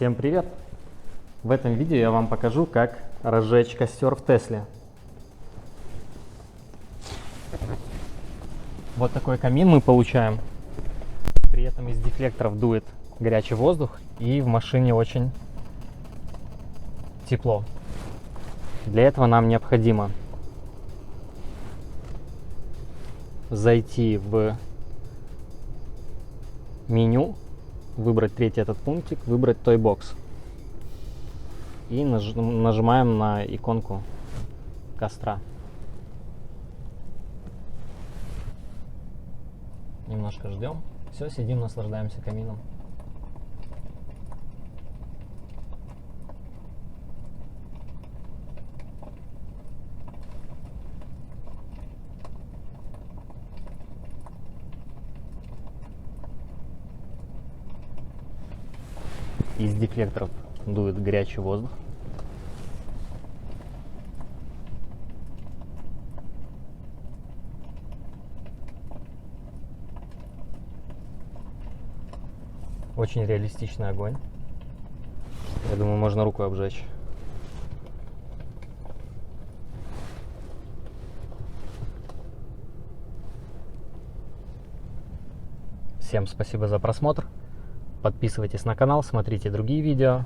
Всем привет! В этом видео я вам покажу, как разжечь костер в Тесле. Вот такой камин мы получаем. При этом из дефлекторов дует горячий воздух, и в машине очень тепло. Для этого нам необходимо зайти в меню, выбрать третий этот пунктик, выбрать Toy Box. И нажимаем на иконку костра. Немножко ждем. Все, сидим, наслаждаемся камином. Из дефлекторов дует горячий воздух. Очень реалистичный огонь. Я думаю, можно руку обжечь. Всем спасибо за просмотр. Подписывайтесь на канал, смотрите другие видео.